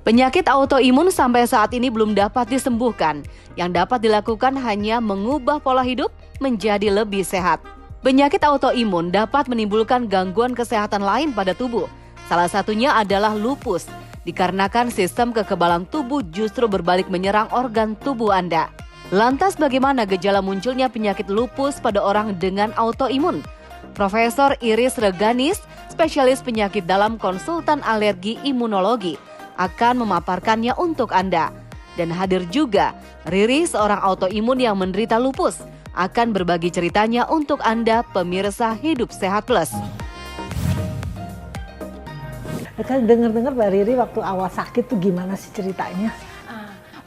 Penyakit autoimun sampai saat ini belum dapat disembuhkan. Yang dapat dilakukan hanya mengubah pola hidup menjadi lebih sehat. Penyakit autoimun dapat menimbulkan gangguan kesehatan lain pada tubuh. Salah satunya adalah lupus, dikarenakan sistem kekebalan tubuh justru berbalik menyerang organ tubuh Anda. Lantas bagaimana gejala munculnya penyakit lupus pada orang dengan autoimun? Profesor Iris Reganis, spesialis penyakit dalam konsultan alergi imunologi, akan memaparkannya untuk Anda. Dan hadir juga Riri, seorang autoimun yang menderita lupus, akan berbagi ceritanya untuk Anda pemirsa Hidup Sehat Plus. Kan dengar-dengar Mbak Riri waktu awal sakit tuh gimana sih ceritanya?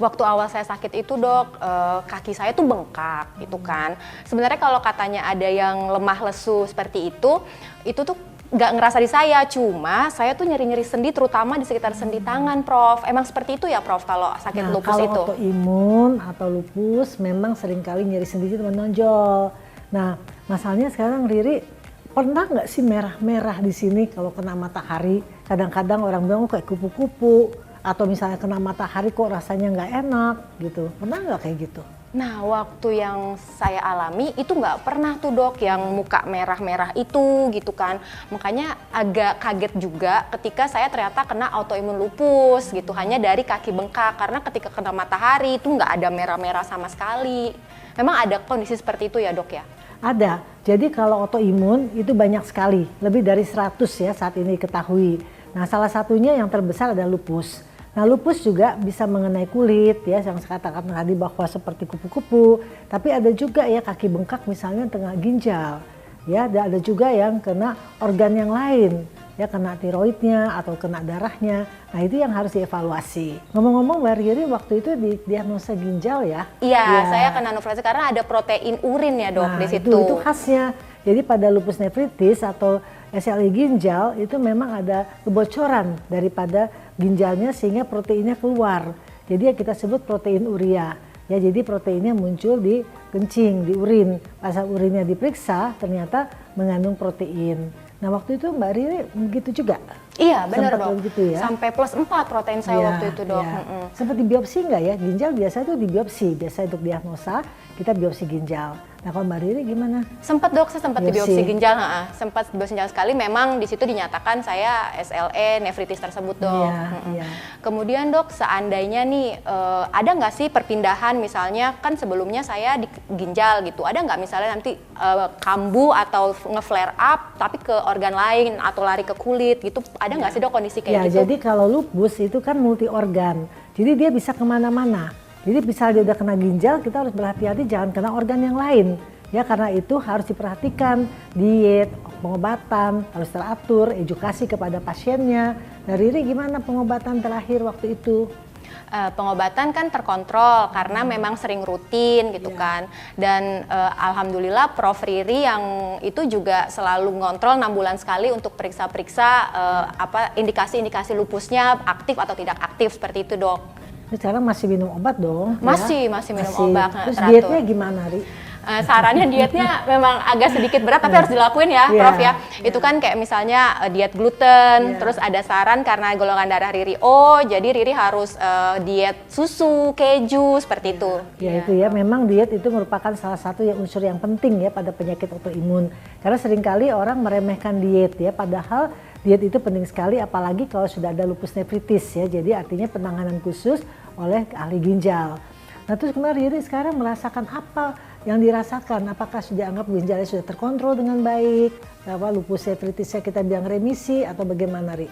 Waktu awal saya sakit itu dok, kaki saya tuh bengkak gitu kan. Sebenarnya kalau katanya ada yang lemah lesu seperti itu tuh nggak ngerasa di saya, cuma saya tuh nyeri-nyeri sendi terutama di sekitar sendi tangan, Prof. Emang seperti itu ya, Prof, kalau sakit lupus kalau itu? Kalau autoimun atau lupus memang seringkali nyeri sendi itu menonjol. Nah, masalahnya sekarang Riri pernah nggak sih merah-merah di sini kalau kena matahari? Kadang-kadang orang bilang kayak kupu-kupu, atau misalnya kena matahari kok rasanya nggak enak gitu. Pernah nggak kayak gitu? Nah, waktu yang saya alami itu nggak pernah tuh dok yang muka merah-merah itu gitu kan. Makanya agak kaget juga ketika saya ternyata kena autoimun lupus gitu, hanya dari kaki bengkak. Karena ketika kena matahari itu nggak ada merah-merah sama sekali. Memang ada kondisi seperti itu ya dok ya? Ada. Jadi kalau autoimun itu banyak sekali, lebih dari 100 ya saat ini diketahui. Nah, salah satunya yang terbesar adalah lupus. Nah, lupus juga bisa mengenai kulit ya, yang saya katakan tadi bahwa seperti kupu-kupu, tapi ada juga ya kaki bengkak misalnya tengah ginjal. Ya, ada juga yang kena organ yang lain, ya kena tiroidnya atau kena darahnya. Nah, itu yang harus dievaluasi. Ngomong-ngomong Mbak Riri waktu itu diagnosa ginjal ya? Iya, saya kena nefritis karena ada protein urin ya dok di situ. Itu khasnya. Jadi pada lupus nefritis atau SLE ginjal itu memang ada kebocoran daripada ginjalnya sehingga proteinnya keluar. Jadi kita sebut protein urea. Ya, jadi proteinnya muncul di kencing, di urin. Pas urinnya diperiksa ternyata mengandung protein. Nah, waktu itu Mbak Riri begitu juga? Iya, benar dok. Gitu ya? Sampai +4 protein saya waktu itu dok. Ya. Sempat dibiopsi nggak ya? Ginjal biasa itu dibiopsi. Biasa untuk diagnosa kita biopsi ginjal. Nah, kalau Mbak Riri gimana? Sempat dok, saya sempat dibiopsi ginjal, sempat biopsi ginjal sekali. Memang di situ dinyatakan saya SLE nefritis tersebut dok. Iya. Kemudian dok, seandainya nih ada nggak sih perpindahan, misalnya kan sebelumnya saya di ginjal gitu, ada nggak misalnya nanti kambuh atau nge-flare up tapi ke organ lain atau lari ke kulit gitu, ada nggak sih dok kondisi kayak gitu? Jadi kalau lupus itu kan multi organ, jadi dia bisa kemana-mana. Jadi bisa dia udah kena ginjal, kita harus berhati-hati jangan kena organ yang lain. Ya, karena itu harus diperhatikan diet, pengobatan harus teratur, edukasi kepada pasiennya. Nah, Riri gimana pengobatan terakhir waktu itu? Pengobatan kan terkontrol karena memang sering rutin gitu kan. Dan alhamdulillah Prof Riri yang itu juga selalu ngontrol 6 bulan sekali untuk periksa-periksa indikasi-indikasi lupusnya aktif atau tidak aktif seperti itu dok. Sekarang masih minum obat dong? Masih minum obat. Terus dietnya gimana, Ri? Sarannya dietnya memang agak sedikit berat tapi harus dilakuin ya, Prof ya. Itu kan kayak misalnya diet gluten, terus ada saran karena golongan darah Riri O, jadi Riri harus diet susu, keju, seperti itu. Ya itu ya, memang diet itu merupakan salah satu unsur yang penting ya pada penyakit autoimun. Karena seringkali orang meremehkan diet ya, padahal diet itu penting sekali apalagi kalau sudah ada lupus nefritis ya. Jadi artinya penanganan khusus oleh ahli ginjal. Nah, terus kemarin Riri sekarang merasakan apa yang dirasakan? Apakah sudah anggap ginjalnya sudah terkontrol dengan baik? Lupus nefritisnya kita bilang remisi atau bagaimana, Ri?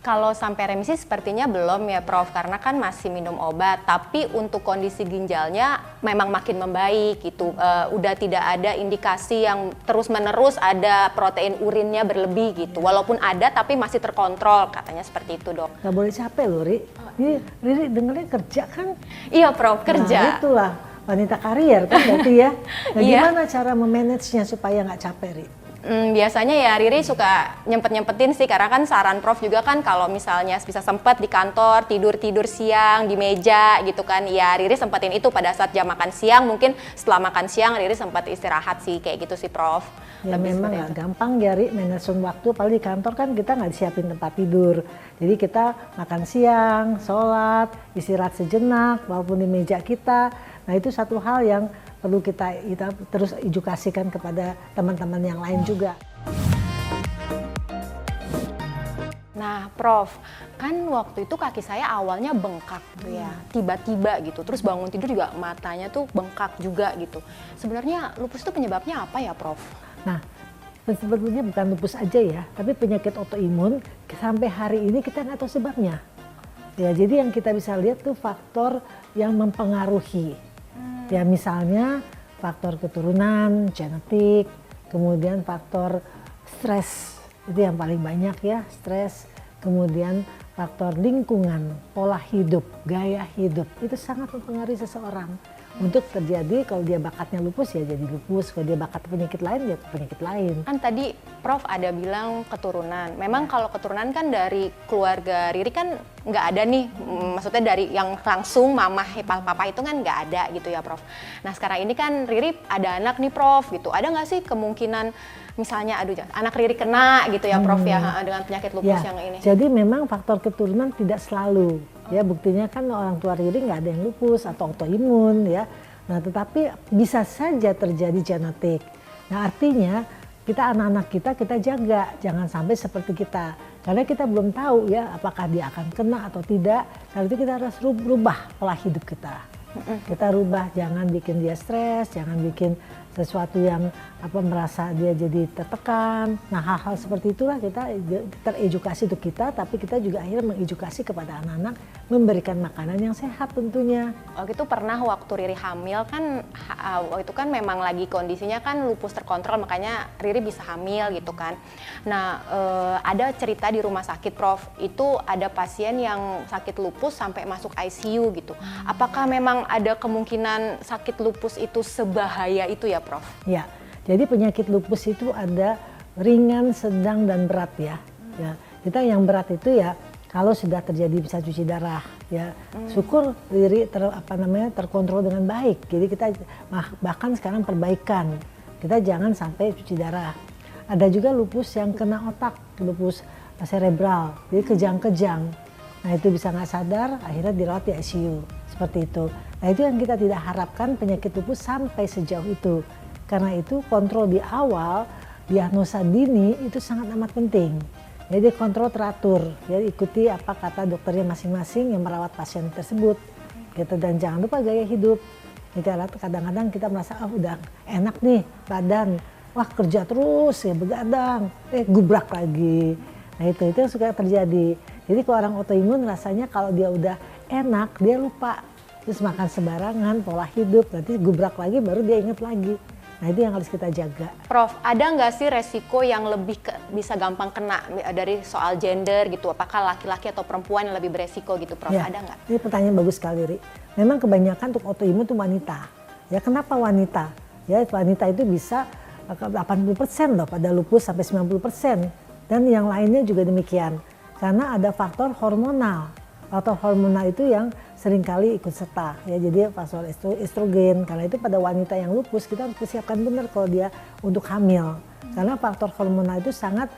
Kalau sampai remisi sepertinya belum ya Prof, karena kan masih minum obat. Tapi untuk kondisi ginjalnya memang makin membaik gitu. Udah tidak ada indikasi yang terus-menerus ada protein urinnya berlebih gitu. Walaupun ada tapi masih terkontrol, katanya seperti itu dok. Gak boleh capek loh, Ri. Ini Riri dengernya kerja kan? Iya Prof, kerja. Nah, itulah. wanita karier kan berarti ya. Nah Iya. gimana cara memanagenya supaya nggak capek, Ri? Biasanya ya Riri suka nyempet-nyempetin sih, karena kan saran Prof juga kan kalau misalnya bisa sempet di kantor tidur siang di meja gitu kan, ya Riri sempetin itu pada saat jam makan siang, mungkin setelah makan siang Riri sempat istirahat sih, kayak gitu sih Prof. Ya Lebih memang seperti nggak itu. gampang ya Ri, manajemen waktu, apalagi di kantor kan kita nggak disiapin tempat tidur. Jadi kita makan siang, sholat, istirahat sejenak walaupun di meja kita. Nah itu satu hal yang perlu kita terus edukasikan kepada teman-teman yang lain juga. Nah, Prof, kan waktu itu kaki saya awalnya bengkak tuh ya, tiba-tiba gitu. Terus bangun tidur juga matanya tuh bengkak juga gitu. Sebenarnya lupus itu penyebabnya apa ya, Prof? Nah, sebetulnya bukan lupus aja ya, tapi penyakit autoimun sampai hari ini kita nggak tahu sebabnya. Ya, jadi yang kita bisa lihat tuh faktor yang mempengaruhi. Ya, misalnya faktor keturunan, genetik, kemudian faktor stres, itu yang paling banyak ya, stres, kemudian faktor lingkungan, pola hidup, gaya hidup, itu sangat mempengaruhi seseorang. Untuk terjadi, kalau dia bakatnya lupus ya jadi lupus, kalau dia bakat penyakit lain ya penyakit lain. Kan tadi Prof ada bilang keturunan. Memang kalau keturunan kan dari keluarga Riri kan nggak ada nih, maksudnya dari yang langsung mama, papa itu kan nggak ada gitu ya Prof. Nah sekarang ini kan Riri ada anak nih Prof gitu. Ada nggak sih kemungkinan misalnya anak Riri kena gitu ya Prof ya dengan penyakit lupus Ya, yang ini? jadi memang faktor keturunan tidak selalu. Ya buktinya kan orang tua Riri nggak ada yang lupus atau autoimun ya. Nah tetapi bisa saja terjadi genetik. Nah artinya kita anak-anak kita jaga jangan sampai seperti kita. Karena kita belum tahu ya apakah dia akan kena atau tidak. Karena itu kita harus rubah pola hidup kita. Kita rubah, jangan bikin dia stres, jangan bikin sesuatu yang merasa dia jadi tertekan. Nah hal-hal seperti itulah kita teredukasi untuk kita, tapi kita juga akhirnya mengedukasi kepada anak-anak memberikan makanan yang sehat tentunya. Waktu itu pernah waktu Riri hamil kan, waktu itu kan memang lagi kondisinya kan lupus terkontrol, makanya Riri bisa hamil gitu kan. Nah ada cerita di rumah sakit Prof, itu ada pasien yang sakit lupus sampai masuk ICU gitu. Apakah memang ada kemungkinan sakit lupus itu sebahaya itu ya Prof? Ya, jadi penyakit lupus itu ada ringan, sedang, dan berat ya. Ya, kita yang berat itu ya kalau sudah terjadi bisa cuci darah ya. Syukur diri terkontrol dengan baik. Jadi kita bahkan sekarang perbaikan. Kita jangan sampai cuci darah. Ada juga lupus yang kena otak, lupus cerebral, jadi kejang-kejang. Nah itu bisa nggak sadar, akhirnya dirawat di ICU seperti itu. Nah itu yang kita tidak harapkan, penyakit lupus sampai sejauh itu. Karena itu kontrol di awal, diagnosa dini itu sangat amat penting. Jadi kontrol teratur, jadi ikuti apa kata dokternya masing-masing yang merawat pasien tersebut. Gitu. Dan jangan lupa gaya hidup. Kadang-kadang kita merasa udah enak nih badan, wah kerja terus ya begadang, gubrak lagi. Nah itu yang suka terjadi. Jadi kalau orang autoimun rasanya kalau dia udah enak dia lupa, terus makan sembarangan, pola hidup, nanti gubrak lagi baru dia inget lagi. Nah itu yang harus kita jaga. Prof, ada nggak sih resiko yang lebih bisa gampang kena dari soal gender gitu? Apakah laki-laki atau perempuan yang lebih beresiko gitu Prof? Ya, ada nggak? ini pertanyaan bagus sekali Ri. Memang kebanyakan untuk autoimun itu wanita. Ya kenapa wanita? Ya wanita itu bisa 80% loh pada lupus sampai 90%. Dan yang lainnya juga demikian. Karena ada faktor hormonal. Faktor hormonal itu yang seringkali ikut serta ya, jadi faktor estrogen. Karena itu pada wanita yang lupus kita harus persiapkan benar kalau dia untuk hamil, karena faktor hormonal itu sangat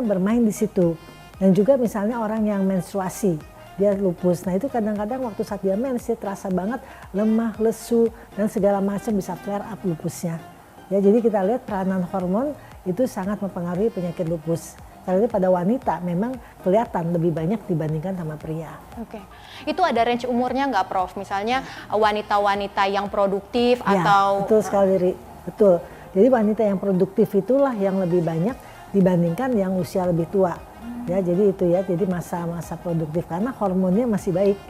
bermain di situ. Dan juga misalnya orang yang menstruasi dia lupus, nah itu kadang-kadang waktu saat dia mens dia terasa banget lemah, lesu dan segala macam, bisa flare up lupusnya ya. Jadi kita lihat peranan hormon itu sangat mempengaruhi penyakit lupus. Karena pada wanita memang kelihatan lebih banyak dibandingkan sama pria. Oke, itu ada range umurnya nggak Prof? Misalnya wanita-wanita yang produktif Ya, atau... betul sekali Ri, betul. Jadi wanita yang produktif itulah yang lebih banyak dibandingkan yang usia lebih tua. Ya, jadi itu ya, jadi masa-masa produktif karena hormonnya masih baik,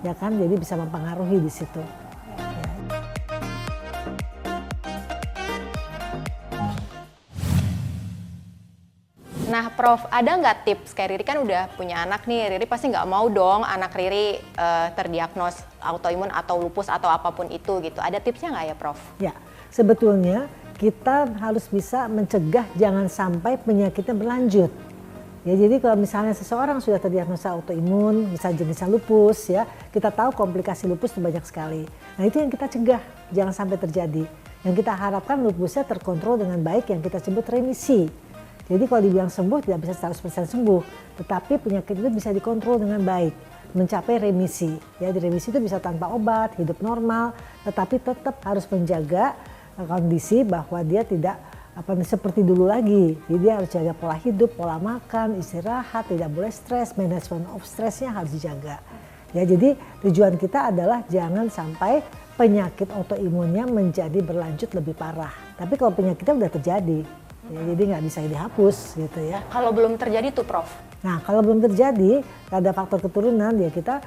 ya kan, jadi bisa mempengaruhi di situ. Nah, Prof, ada nggak tips? Kayak Riri kan udah punya anak nih, Riri pasti nggak mau dong anak Riri terdiagnos autoimun atau lupus atau apapun itu gitu. Ada tipsnya nggak ya, Prof? Ya, sebetulnya kita harus bisa mencegah jangan sampai penyakitnya berlanjut. Ya, jadi kalau misalnya seseorang sudah terdiagnosa autoimun, misalnya jenisnya lupus ya, kita tahu komplikasi lupus itu banyak sekali. Nah, itu yang kita cegah, jangan sampai terjadi. Yang kita harapkan lupusnya terkontrol dengan baik yang kita sebut remisi. Jadi kalau dibilang sembuh tidak bisa 100% sembuh, tetapi penyakit itu bisa dikontrol dengan baik, mencapai remisi. Ya, di remisi itu bisa tanpa obat, hidup normal, tetapi tetap harus menjaga kondisi bahwa dia tidak seperti dulu lagi. Jadi dia harus jaga pola hidup, pola makan, istirahat, tidak boleh stres, manajemen of stressnya harus dijaga. Ya, jadi tujuan kita adalah jangan sampai penyakit autoimunnya menjadi berlanjut lebih parah. Tapi kalau penyakitnya udah terjadi, ya, jadi nggak bisa dihapus gitu ya. Kalau belum terjadi tuh, Prof? Nah, kalau belum terjadi, ada faktor keturunan, ya kita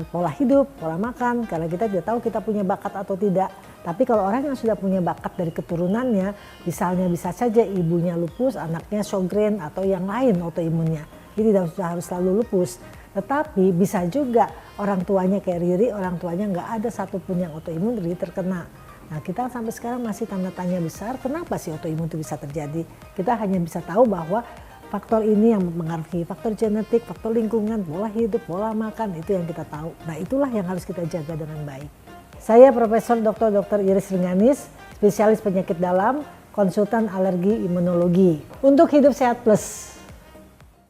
pola hidup, pola makan, karena kita tidak tahu kita punya bakat atau tidak. Tapi kalau orang yang sudah punya bakat dari keturunannya, misalnya bisa saja ibunya lupus, anaknya Sjogren atau yang lain autoimunnya. Jadi tidak harus selalu lupus. Tetapi bisa juga orang tuanya kayak Riri, orang tuanya nggak ada satupun yang autoimun, Riri terkena. Nah, kita sampai sekarang masih tanda tanya besar, kenapa sih autoimun itu bisa terjadi? Kita hanya bisa tahu bahwa faktor ini yang mempengaruhi, faktor genetik, faktor lingkungan, pola hidup, pola makan, itu yang kita tahu. Nah, itulah yang harus kita jaga dengan baik. Saya Profesor Dr. Iris Rengganis, spesialis penyakit dalam, konsultan alergi imunologi. Untuk Hidup Sehat Plus.